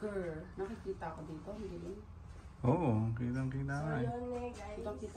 sticker. Nakikita ko dito, hindi. Oo, kitang-kita nga.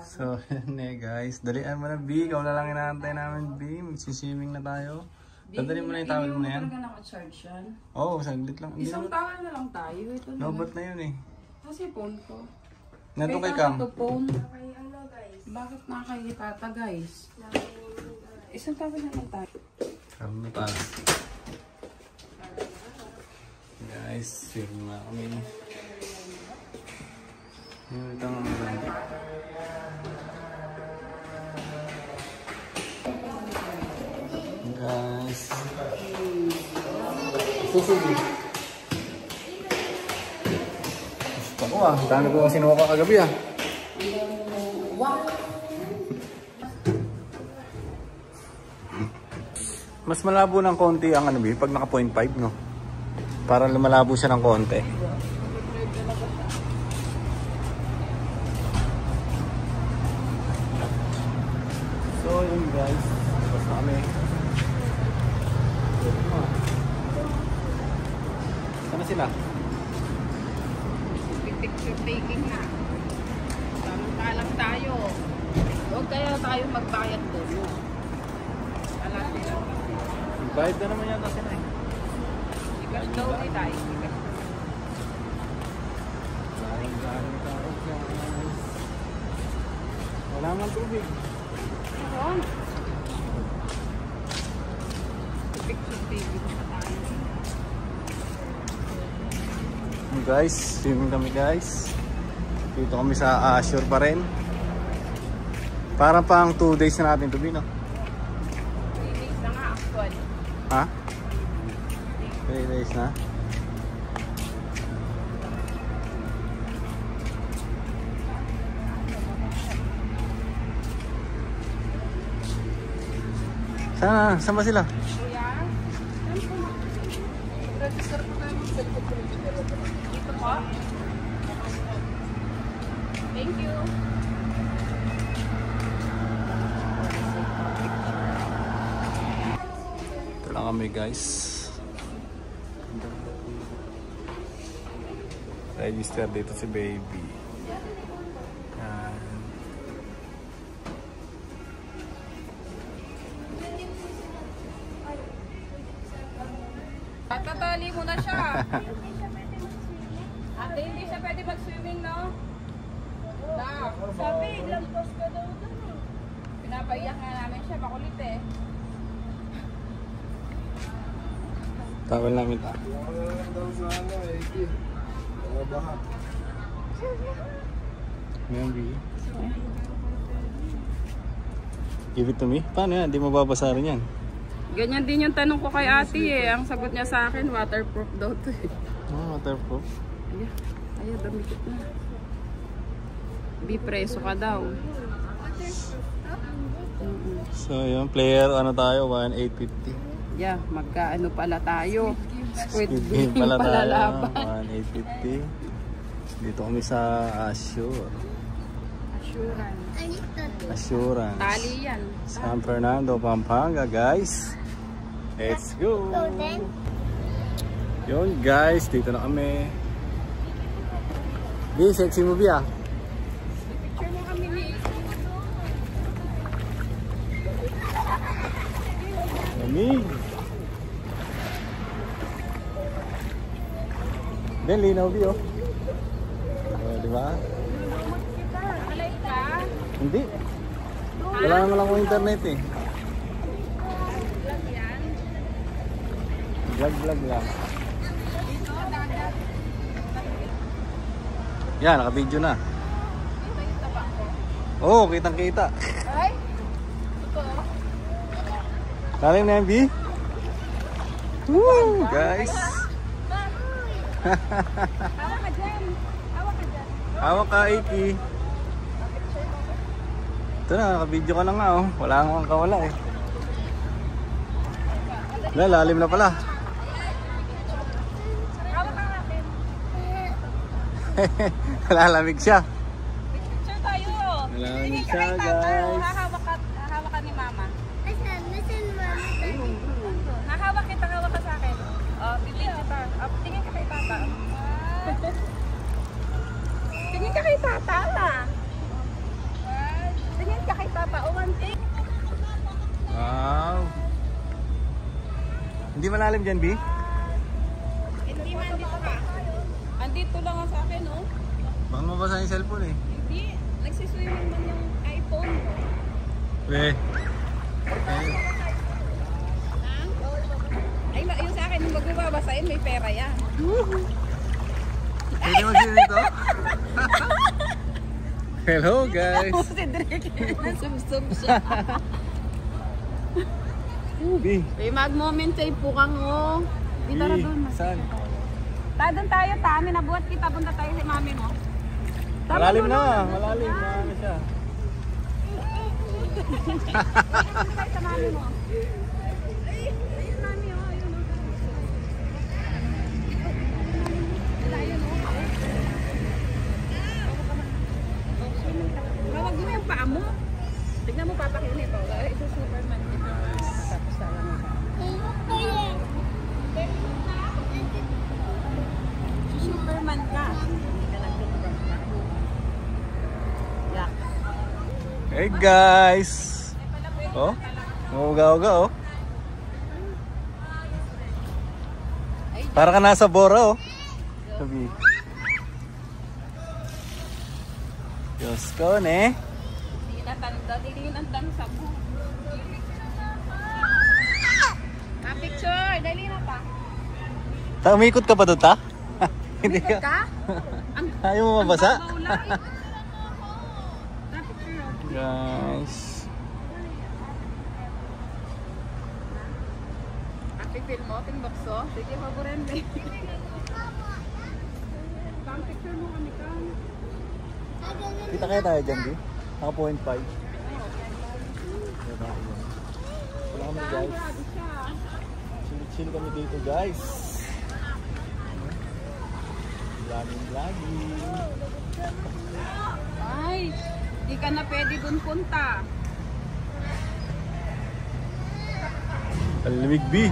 So, yun guys. Dalian mo na, B. Ikaw na lang inaantay namin, B. Magsiswimming na tayo. Dadali mo na yung towel mo na yan. Hindi mo talaga naka-charge yan. Oo, saglit lang. Isang towel na lang tayo. Ito na. Lobat na yun eh. Kasi phone ko. Nato kay Cam. Phone. Bakit nakakikita guys? Isang towel na lang tayo. Cam na tayo. Guys, swimming na kami. Ito nga maganda. Guys. Susugi. Gusto ko ah. Dami ko sinuka kagabi ah. Mas malabo ng konti ang ano pag naka 0.5 no. Para lumalabo siya ng konti. So yun guys, tapos na kami. Sana sila? Picture taking na. Tamang tayo. Huwag kaya tayo magbayad doon. Alati lang. Bayad na naman yata sila eh. Ikas daw ni tayo. Wala man tubig. Meron. Picture taking na tayo. Guys, swimming kami guys. Dito kami sa Ashore pa rin. Parang pang 2 days na natin to be no? 3 days na nga actually. Ha? 3 days na? Saan ba sila? Kuya? Register po tayo mag-cellphone. Dito po? Thank you. Ito lang kami guys. Register dito si baby. Yan. Tatali mo na siya. Ate, hindi siya pwede mag-swimming, no? Sabi, lampas ka daw doon. Pinapaiyak nga namin siya, makulit eh. Tawal namin ta. Maybe. Give it to me? Paano yan? Hindi mo babasarin yan. Ganyan din yung tanong ko kay ate eh. Ang sagot niya sa akin, waterproof daw to eh. Oh, waterproof. Ayaw, dumikit na. Bipreso ka daw. So yun, player ano tayo, 1,850. Yeah, magkaano pala tayo. Squid Game pala tayo, laban. 1,850. Dito kami sa Ashore. Assurance. Tali yan. San Fernando, Pampanga, guys. Let's go. Yun, guys, dito na kami. Di, sexy movie ah. Picture mo kami ni Lamig. Then, linaw di oh. Di ba? Alay ka? Hindi. Wala naman lang akong internet eh. Vlog yan? Vlog lang. Dito, dagat. Yan, naka-video na. Dito yung taba ko. Oo, kitang-kita. Ay? Totoo? Kaling na yan, B? Woo, guys. Hawak ka dyan. Hawak ka dyan. Hawak ka, Iki. Ito na, naka-video ka na nga oh. Wala nga kawala eh. Lalim na pala. Hawak ka natin. Lalamig siya. Picture tayo. Lalamig Tingin ka siya, kay Papa. guys. Hahawak ka ni Mama. Hahawak kita, hawak ka sa akin. Oh, bibig kita. Oh, tingin ka kay Papa. Wow. Hindi malalim dyan, B? Hindi man, dito ka. Andito lang ang sa akin, oh. Baka mabasa yung cellphone eh. Hindi. Nagsiswimming man yung iPhone. Weh. Ay, yung sa akin, yung magbabasahin, may pera yan. Pwede mo siya dito? Hello guys. Si Drake, nasubsob siya. B. May mag-moment sa ipukang, oh. Di tara doon. Saan? Doon tayo, ta. Nabuhat kita. Punta tayo si mami mo. Malalim na. Malalim na ano siya. Punta tayo sa mami mo. Ayun, mami, oh. Ayun, oh. Ayun, oh. Mawag mo yung paa mo. Tignan mo, papakin ito. Ito Superman. Tapos lang ito. Superman ka. Yak. Hey guys. Oh. Uga-uga oh. Para ka nasa Bora oh. Sabi. Diyos ko ne. Hindi na tanda. Dilingin ang tansa mo. Picture. Dali na ta. Umikot ka pa doon ta? Hindi Umikot ka? Ayaw mo mabasa? Picture. Guys. Pipil mo, tinbokso. Sige, maburende. Pang picture mo kami ka. Kita kaya tayo dyan, di? Naka 0.5. Wala kami guys. Chill kami dito guys. Vlogging. Ay, di ka na pwede dun punta. Palamig B.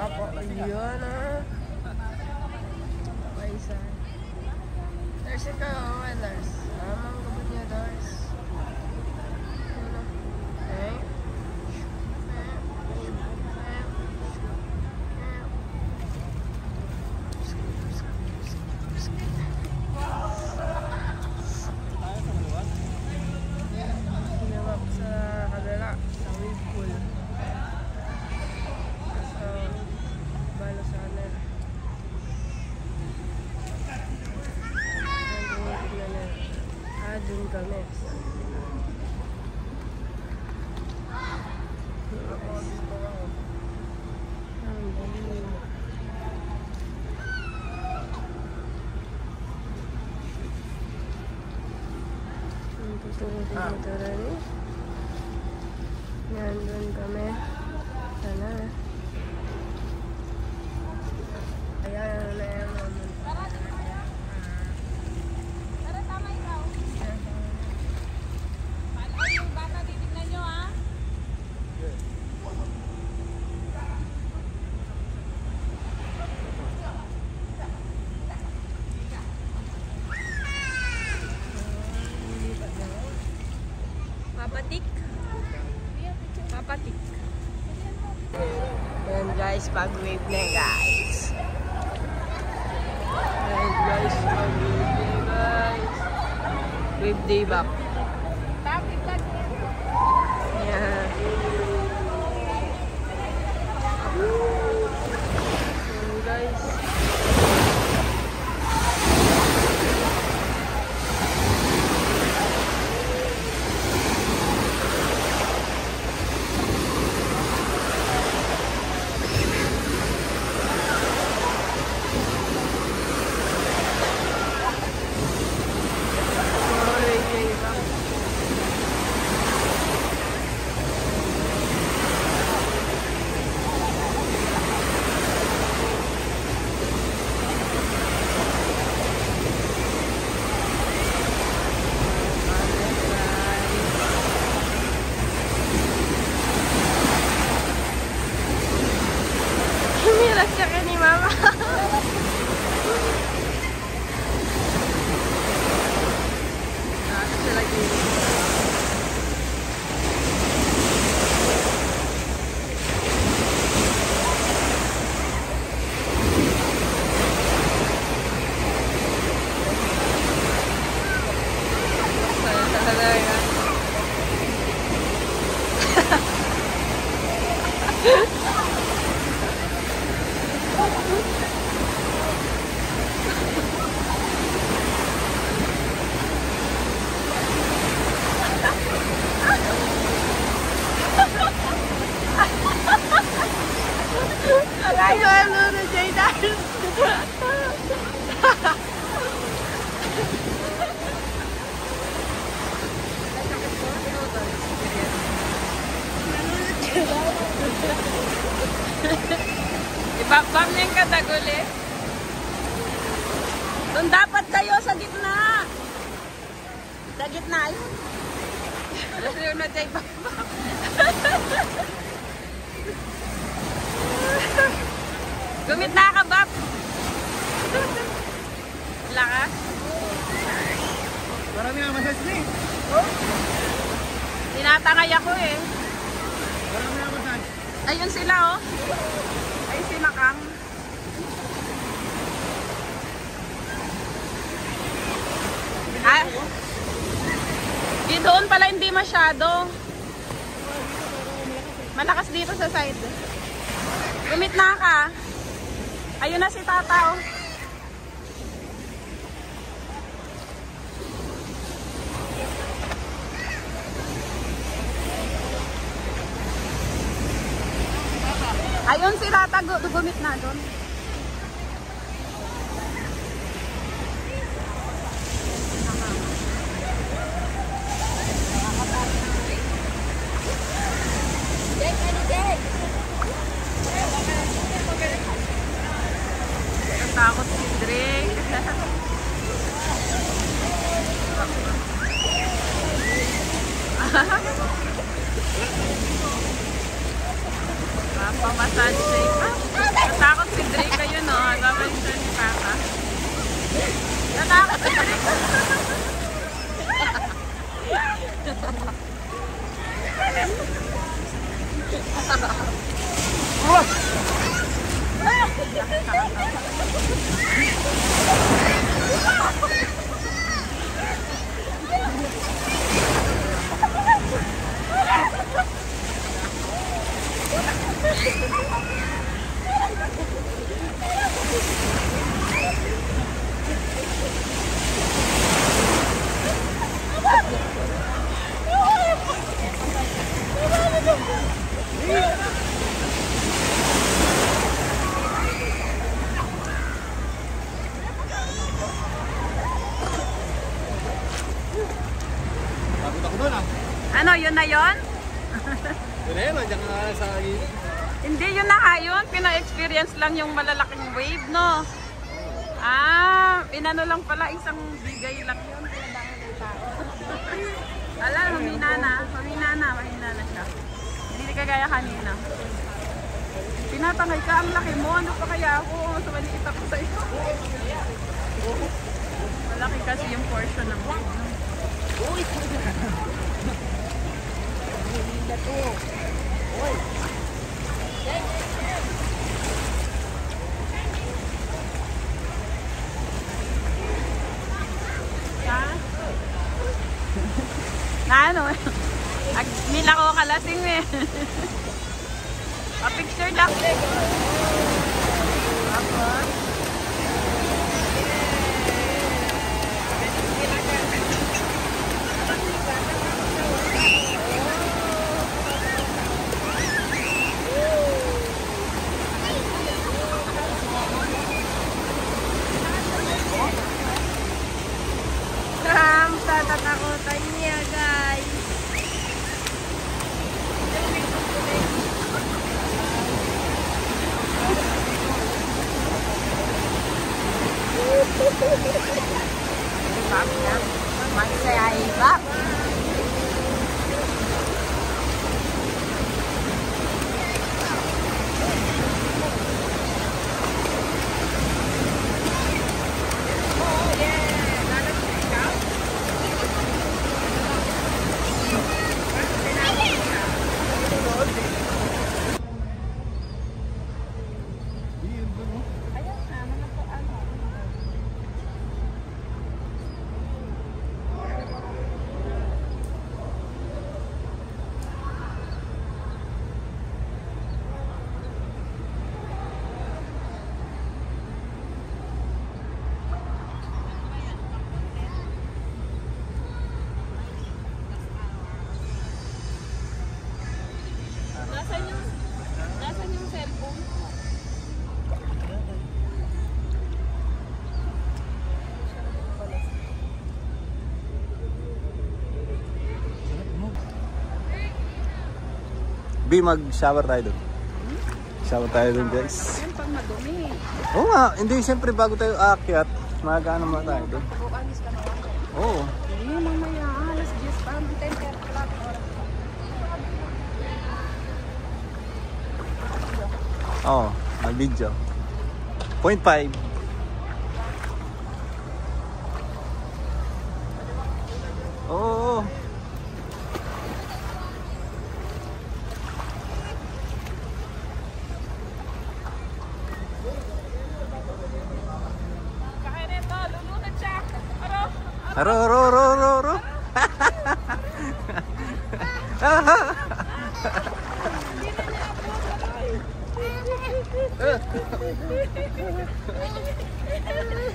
Ako, yun ah. Paisa. There's a girl, there's amang kabut niya, there's. Okay. Ginawak sa kabila, sa wave pool. Doon kami. Yan, doon kami. Sana. Ayan na yan. Papatik. Papatik. Ayan guys, pag-wave na guys. Ayan. Guys, guys. Wave day back. Yeah. Guys. Humiras siya ka ni Mama. Nakakit siya lagi. Ay, ano na Jaydan? Ibabam niya yung katagol eh. Doon dapat kayo sa gitna. Sa gitna yun. Kasi yun na Jaydan. Gumitna ka, Bap? Lakas? Marami na massage na eh. Tinatangay ako eh. Marami na massage. Ayun sila oh. Ayun si Makang. Ah, di doon pala hindi masyado. Malakas dito sa side. Gumitna ka. Ayun na si Tata oh. Ayun si Tata, gumit na doon. Takot si Drake. Pamassage siya. Natakot si Drake kayo no. Natakot siya ni Kaka. Natakot si Drake. Ano, yun na yun? Yun na yun, nandiyan ka sa gilid. Hindi, yun na nga yun. Pina-experience lang yung malalaking wave, no? Ah, inano lang pala, isang bigay lang yun. Ala, humina na siya. Hindi kagaya kanina. Pinatangay ka, ang laki mo. Ano pa kaya ako? Sa maliit ako sa'yo. Malaki kasi yung portion ng wave, no? Pa-picture na. Tatakutan niya, guys. Masaya iba. Nasaan yung cellphone? B, mag-shower tayo doon. Shower tayo doon, guys. Yan pang madumi. Oo nga, hindi, siyempre bago tayo aakyat, mag-ano muna tayo doon. Alis ka na. Oo. Hindi, mamaya. Alas 10 pa. Hintay ka. Oo, may video. 0.5. Oo. Kaya nito, lulunod siya. Aro. Aro, aro, aro, aro, aro.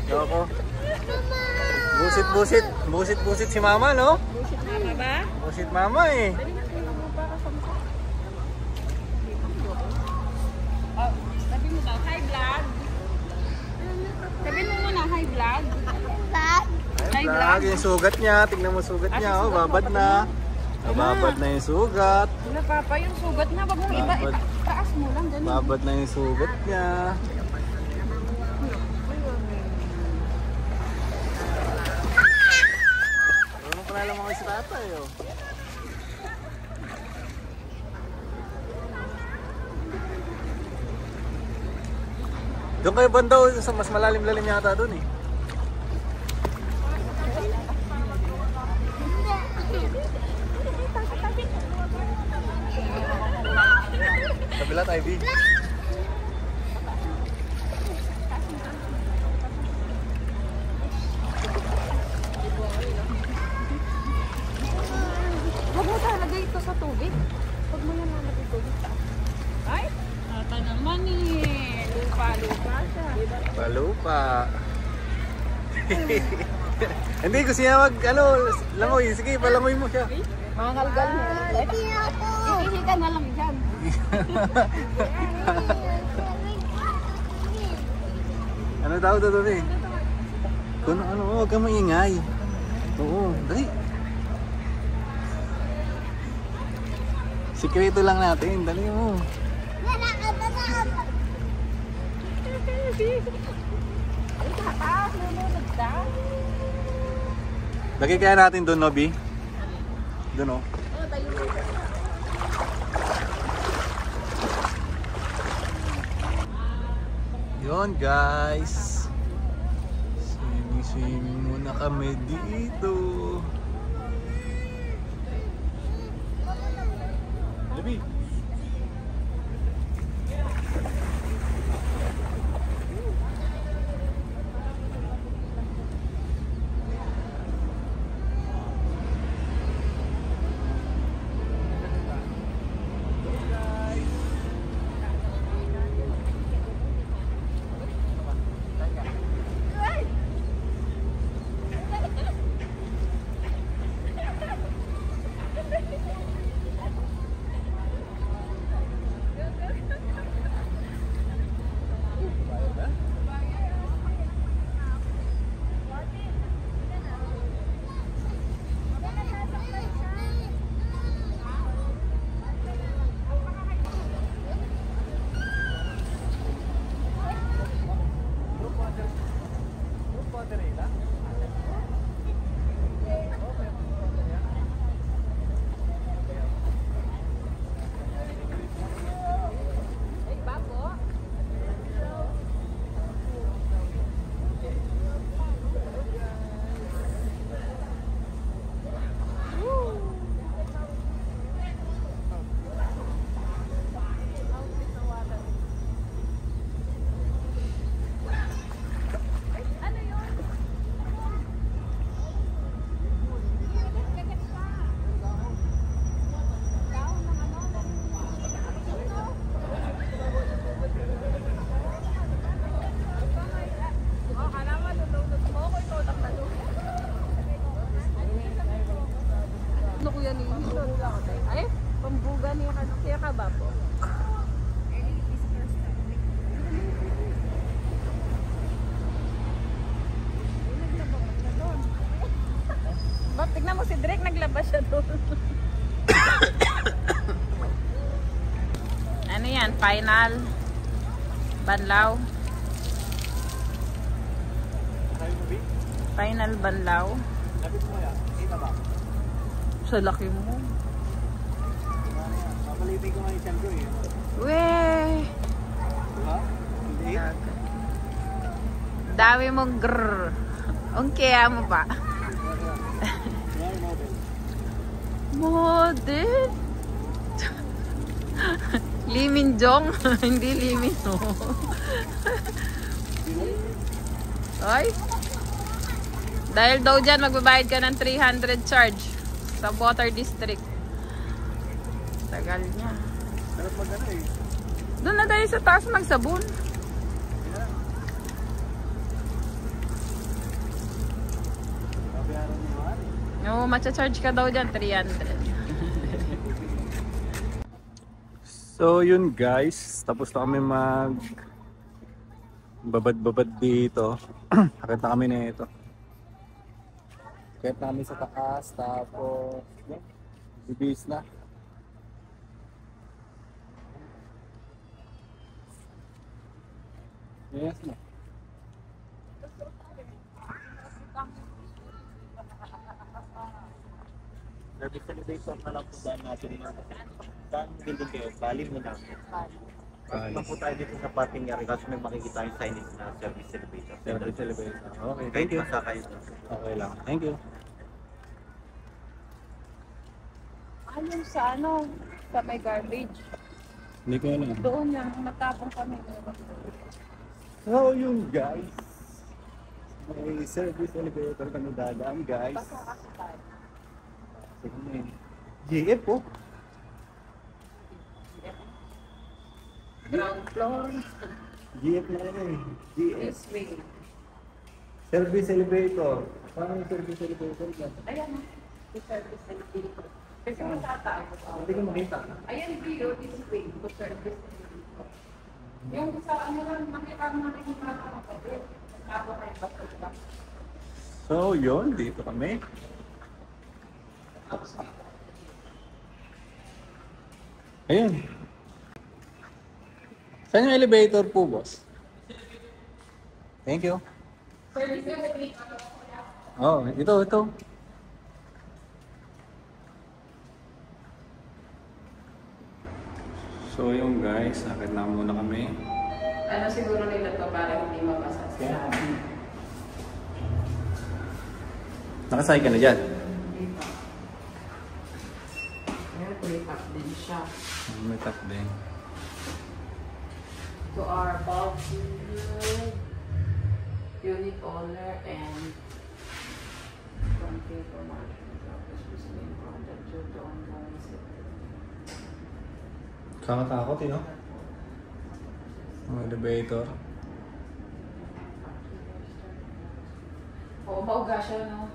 Loko. Busit, busit. Busit, busit si mama, no? Bullshit mama ba? Busit mama eh. Dali na kayo mo para sa mukha. Oh, sabi mo daw, hi vlog. Sabi mo muna, hi vlog. Ay, vlog. Yung sugat niya. Tingnan mo sugat niya. Oh, babad na. Babad na yung sugat. Wala papa, yung sugat na. Wag mong iba, taas mo lang. Ganun. Babad na yung sugat niya. Ano pa nalang mga si tatay, oh. Doon kayo banda, oh, sa mas malalim-lalim yata doon eh. Kabila tayo, B. Huwag mo talagay ito sa tubig. Huwag mo yan lalagay tubig. Ay, nata naman eh. Lupa-lupa siya. Palupa. Hindi, gusto niya mag, ano, langoy. Sige, palangoy mo siya. Mangalgal mo. Iihi ka na lang dyan. Ano daw doon eh? Kung ano, huwag kang maingay. Oo, dali. Sikreto lang natin, dali mo. Lagay kaya natin doon, no, B? Doon, oh. Yun, guys. Swimming muna kami dito. Labi. Ano yan? Final. Banlaw. Final Banlaw. Lapit mo yan. Kita ba? Sa laki mo. Papalipin ko nga yung tiyan ko eh. Weh! Diba? Hindi. Dami mong grrr. Ang kaya mo pa. Model? Limin Jong? Hindi Limin no. Ay. Dahil daw dyan, magbabayad ka ng 300 charge sa water district. Tagal niya. Sarap mag-ano eh. Doon na tayo sa taas magsabon. Kabayaran mo nga. Oo, matcha-charge ka daw dyan, 300. So yun guys, tapos na kami babad-babad dito. Akit na kami na ito. Akit namin sa taas, tapos yun, bibis na. Yes na. Service elevator na lang po daan natin yung saan building kayo, bali mo na. Pag po tayo dito sa parking area kasi may makikita yung signage na service elevator. Service elevator. Okay, Thank thank you. you. Masakay. Okay lang. Thank you. Ayun sa ano, sa may garbage. Hindi ko alam. Doon yan, matapong kami. So yun guys. May service elevator kami dadaan guys. Basta kasi tayo. Sige. GF po. Ground floor. GF na ano eh. GF. This way. Service elevator. Paano yung service elevator yan? Ayan na. The service elevator. Kasi matataas. Hindi ko makita. Ayan, Bio, this way. The service elevator. Yung sa ano lang, makita mo natin yung mga kapatid. Ako kayo ba? So yun, dito kami. Ayun. Saan yung elevator po, boss? Thank you. Service elevator. Oh, ito. So yung guys, akit na muna kami. Ano siguro nila to para hindi mabasa sa Nakasakay ka na dyan? Ayan, may top din siya. May top din. To our bulb unit owner and from paper marketing office using contact due to ongoing Kakatakot no? Ang elevator. Oo, mauga siya, no?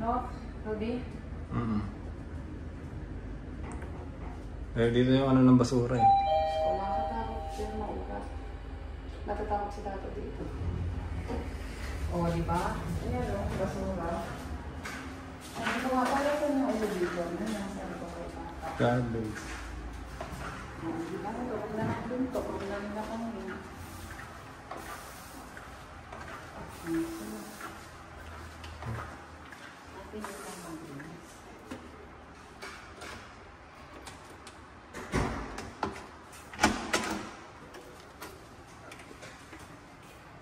No? Ruby? Dahil dito yung ano ng basura eh. Oo, nakakatakot siya, mauga. Natatakot si Tato dito. Oo, di ba? Ayan, no? Basura. Sabi ko nga, pala ito yung elevator na nasa likod. Garbage. Di ba? Tulog na lang dun. Tulog na lang ako ngayon.